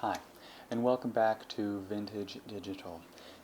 Hi, and welcome back to Vintage Digital.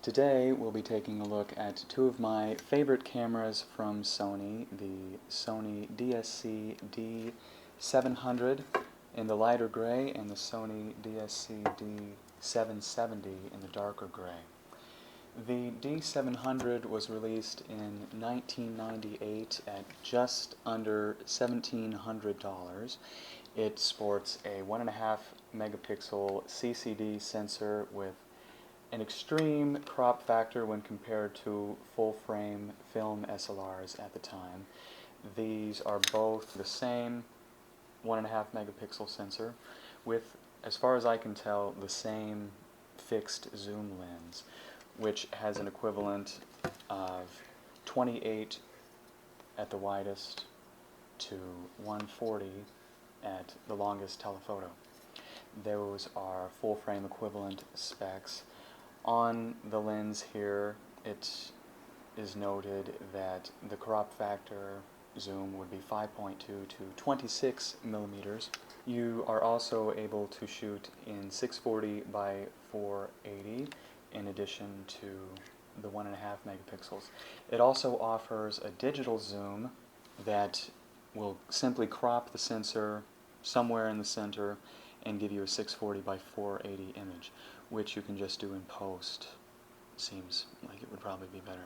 Today we'll be taking a look at two of my favorite cameras from Sony, the Sony DSC-D700 in the lighter gray and the Sony DSC-D770 in the darker gray. The D700 was released in 1998 at just under $1,700. It sports a 1.5 megapixel CCD sensor with an extreme crop factor when compared to full-frame film SLRs at the time. These are both the same 1.5 megapixel sensor with, as far as I can tell, the same fixed zoom lens, which has an equivalent of 28 at the widest to 140 at the longest telephoto. Those are full-frame equivalent specs. On the lens here, it is noted that the crop factor zoom would be 5.2 to 26 millimeters. You are also able to shoot in 640 by 480 in addition to the 1.5 megapixels. It also offers a digital zoom that will simply crop the sensor somewhere in the center and give you a 640 by 480 image, which you can just do in post. Seems like it would probably be better.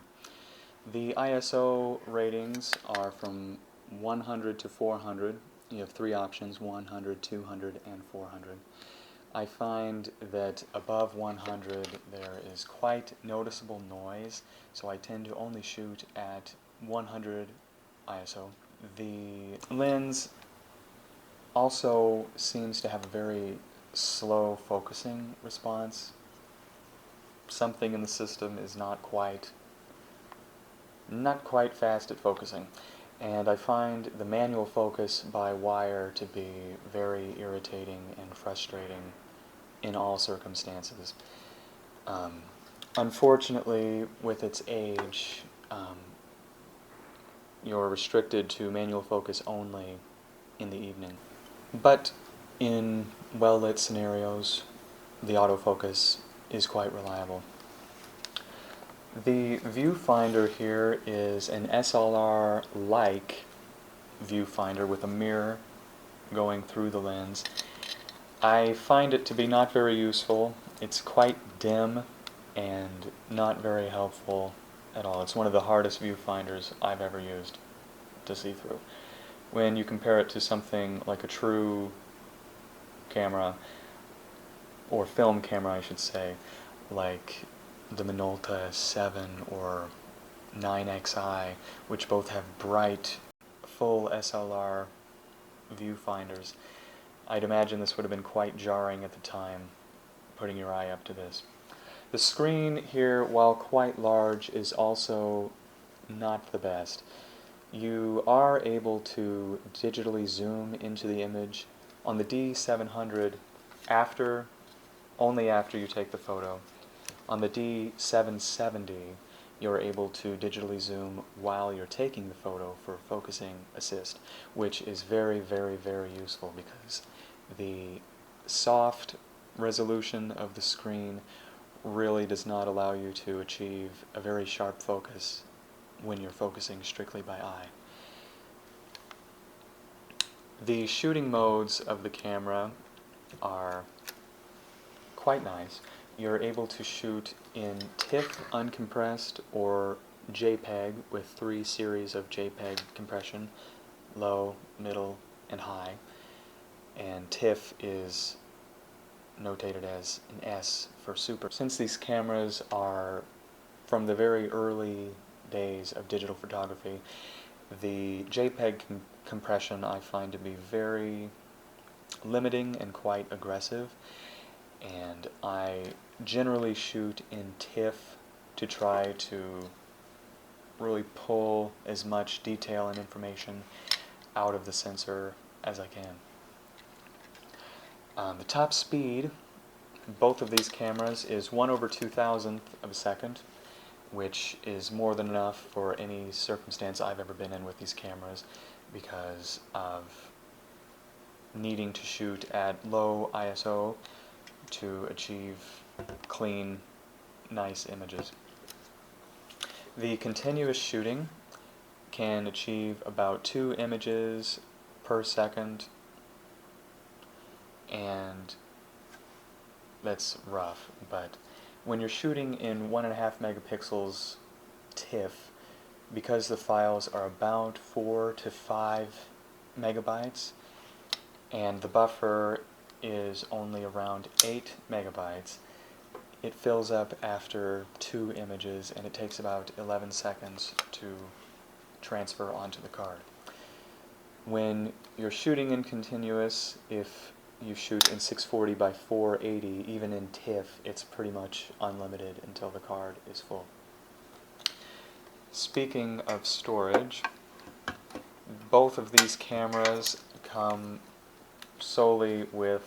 The ISO ratings are from 100 to 400. You have three options: 100, 200, and 400. I find that above 100 there is quite noticeable noise, so I tend to only shoot at 100 ISO. The lens also seems to have a very slow focusing response. Something in the system is not quite fast at focusing, and I find the manual focus by wire to be very irritating and frustrating in all circumstances. Unfortunately, with its age, you're restricted to manual focus only in the evening. But in well-lit scenarios, the autofocus is quite reliable. The viewfinder here is an SLR-like viewfinder with a mirror going through the lens. I find it to be not very useful. It's quite dim and not very helpful at all. It's one of the hardest viewfinders I've ever used to see through. When you compare it to something like a true camera, or film camera I should say, like the Minolta S7 or 9XI, which both have bright, full SLR viewfinders, I'd imagine this would have been quite jarring at the time, putting your eye up to this. The screen here, while quite large, is also not the best. You are able to digitally zoom into the image on the D700 only after you take the photo. On the D770, you're able to digitally zoom while you're taking the photo for focusing assist, which is very, very, very useful because the soft resolution of the screen really does not allow you to achieve a very sharp focus when you're focusing strictly by eye. The shooting modes of the camera are quite nice. You're able to shoot in TIFF uncompressed or JPEG with 3 series of JPEG compression, low, middle, and high. And TIFF is notated as an S for super. Since these cameras are from the very early days of digital photography, the JPEG compression I find to be very limiting and quite aggressive, and I generally shoot in TIFF to try to really pull as much detail and information out of the sensor as I can. The top speed, both of these cameras, is 1/2000th of a second, which is more than enough for any circumstance I've ever been in with these cameras because of needing to shoot at low ISO to achieve clean, nice images. The continuous shooting can achieve about 2 images per second, and that's rough, but when you're shooting in 1.5 megapixels TIFF, because the files are about 4 to 5 megabytes, and the buffer is only around 8 megabytes, it fills up after 2 images, and it takes about 11 seconds to transfer onto the card. When you're shooting in continuous, if you shoot in 640 by 480, even in TIFF, it's pretty much unlimited until the card is full. Speaking of storage, both of these cameras come solely with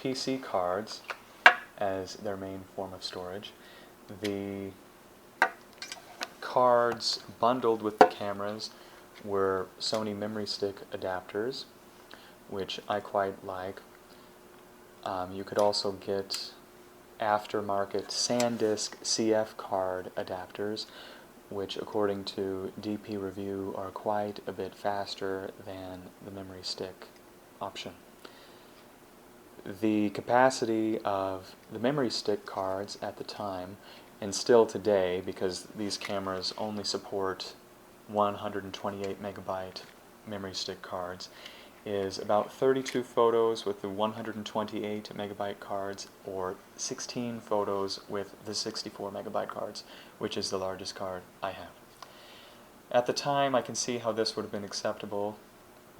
PC cards as their main form of storage. The cards bundled with the cameras were Sony memory stick adapters, which I quite like. You could also get aftermarket SanDisk CF card adapters, which according to DP Review are quite a bit faster than the memory stick option. The capacity of the memory stick cards at the time, and still today, because these cameras only support 128 megabyte memory stick cards, is about 32 photos with the 128 megabyte cards, or 16 photos with the 64 megabyte cards, which is the largest card I have. At the time, I can see how this would have been acceptable,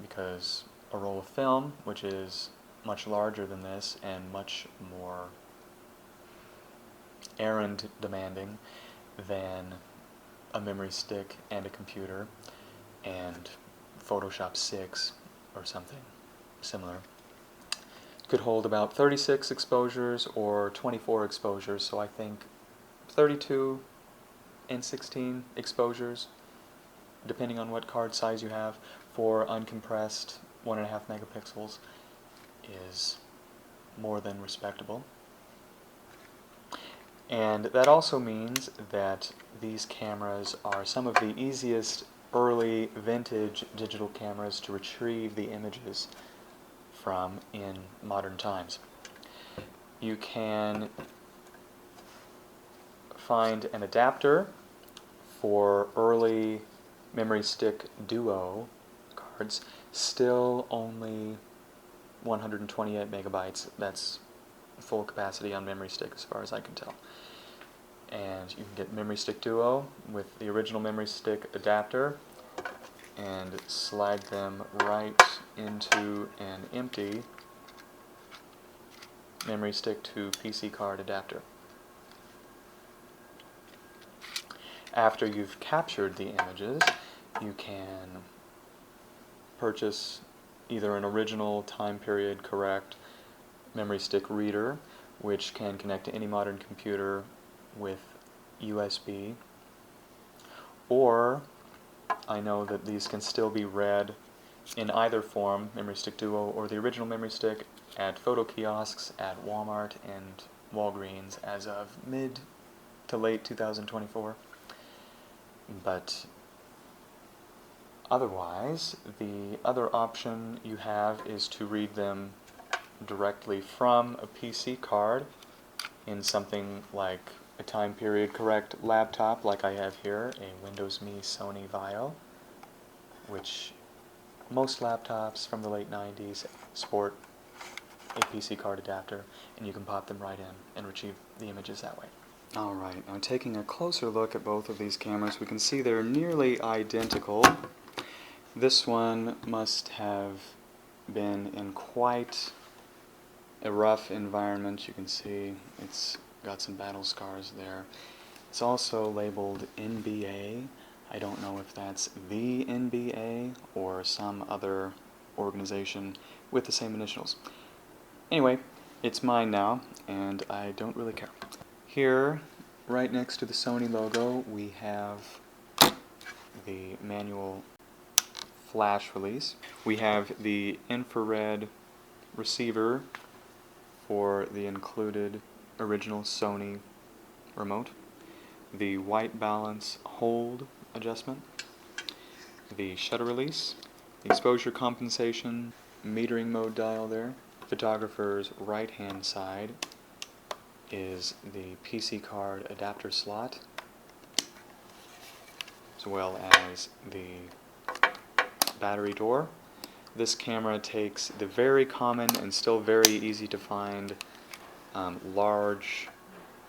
because a roll of film, which is much larger than this and much more errand demanding than a memory stick and a computer and Photoshop 6 or something similar, could hold about 36 exposures or 24 exposures, so I think 32 and 16 exposures, depending on what card size you have, for uncompressed 1.5 megapixels is more than respectable. And that also means that these cameras are some of the easiest early vintage digital cameras to retrieve the images from in modern times. You can find an adapter for early memory stick duo cards, still only 128 megabytes. That's full capacity on memory stick as far as I can tell. And you can get memory stick duo with the original memory stick adapter and slide them right into an empty memory stick to PC card adapter. After you've captured the images, you can purchase either an original time period correct memory stick reader, which can connect to any modern computer with USB, or I know that these can still be read in either form, memory stick duo or the original memory stick, at photo kiosks at Walmart and Walgreens as of mid to late 2024. But otherwise, the other option you have is to read them directly from a PC card in something like a time period correct laptop like I have here, a Windows Me Sony Vaio, which most laptops from the late 90s sport a PC card adapter, and you can pop them right in and retrieve the images that way. Alright, now taking a closer look at both of these cameras, we can see they're nearly identical. This one must have been in quite a rough environment. You can see it's got some battle scars there. It's also labeled NBA. I don't know if that's the NBA or some other organization with the same initials. Anyway, it's mine now, and I don't really care. Here, right next to the Sony logo, we have the manual flash release. We have the infrared receiver for the included original Sony remote, the white balance hold adjustment, the shutter release, the exposure compensation, metering mode dial there. Photographer's right hand side is the PC card adapter slot, as well as the battery door. This camera takes the very common and still very easy to find large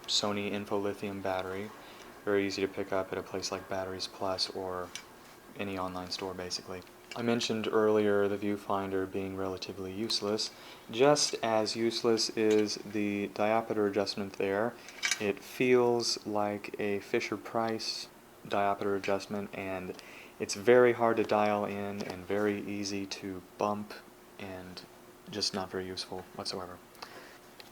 Sony Info-Lithium battery. Very easy to pick up at a place like Batteries Plus or any online store basically. I mentioned earlier the viewfinder being relatively useless. Just as useless is the diopter adjustment there. It feels like a Fisher-Price diopter adjustment, and it's very hard to dial in and very easy to bump and just not very useful whatsoever.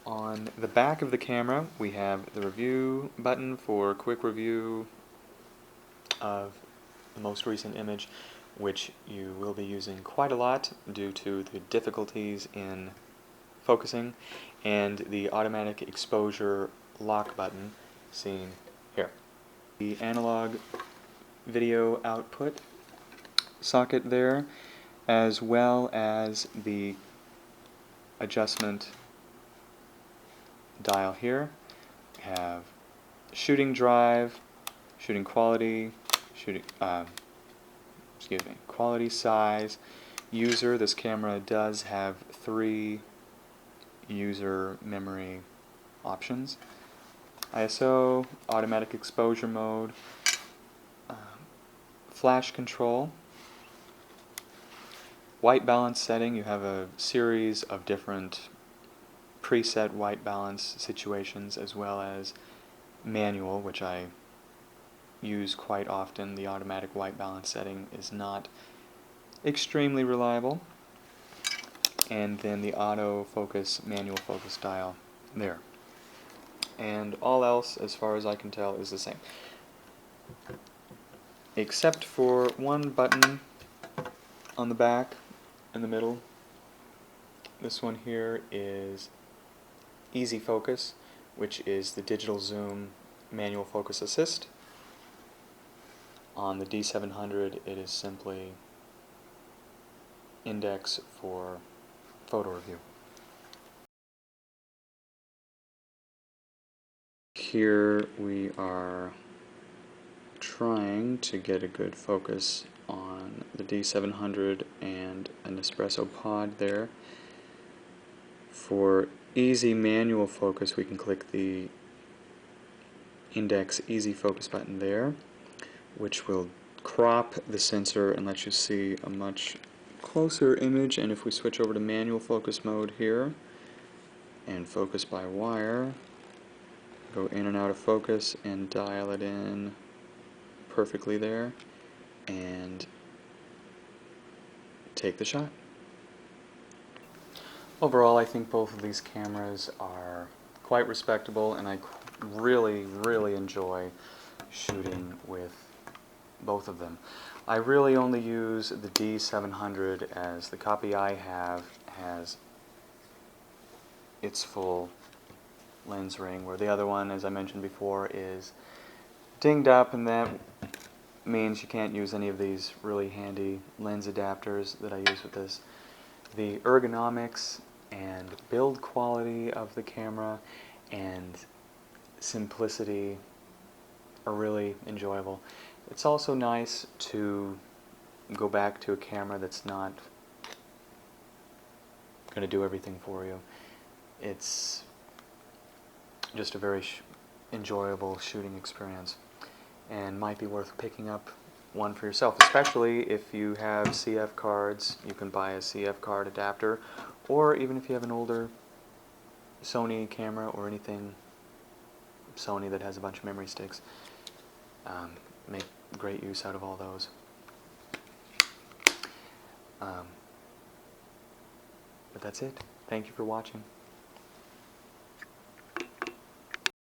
On the back of the camera we have the review button for quick review of the most recent image, which you will be using quite a lot due to the difficulties in focusing, and the automatic exposure lock button seen here. The analog video output socket there, as well as the adjustment dial here. We have shooting drive, shooting quality, quality, size, user. This camera does have 3 user memory options. ISO, automatic exposure mode, flash control, white balance setting. You have a series of different preset white balance situations, as well as manual, which I use quite often. The automatic white balance setting is not extremely reliable. And then the autofocus manual focus dial there. And all else, as far as I can tell, is the same, except for one button on the back in the middle. This one here is easy focus, which is the digital zoom manual focus assist. On the D700 it is simply index for photo review. Here we are trying to get a good focus on the D700 and an espresso pod there. For easy manual focus we can click the index easy focus button there, which will crop the sensor and let you see a much closer image. And if we switch over to manual focus mode here and focus by wire, go in and out of focus and dial it in perfectly there and take the shot. Overall, I think both of these cameras are quite respectable, and I really enjoy shooting with both of them. I really only use the D700 as the copy I have has its full lens ring, where the other one, as I mentioned before, is dinged up, and that means you can't use any of these really handy lens adapters that I use with this. The ergonomics and build quality of the camera and simplicity are really enjoyable. It's also nice to go back to a camera that's not going to do everything for you. It's just a very enjoyable shooting experience, and might be worth picking up one for yourself, especially if you have CF cards. You can buy a CF card adapter, or even if you have an older Sony camera or anything Sony that has a bunch of memory sticks. Make great use out of all those. But that's it. Thank you for watching.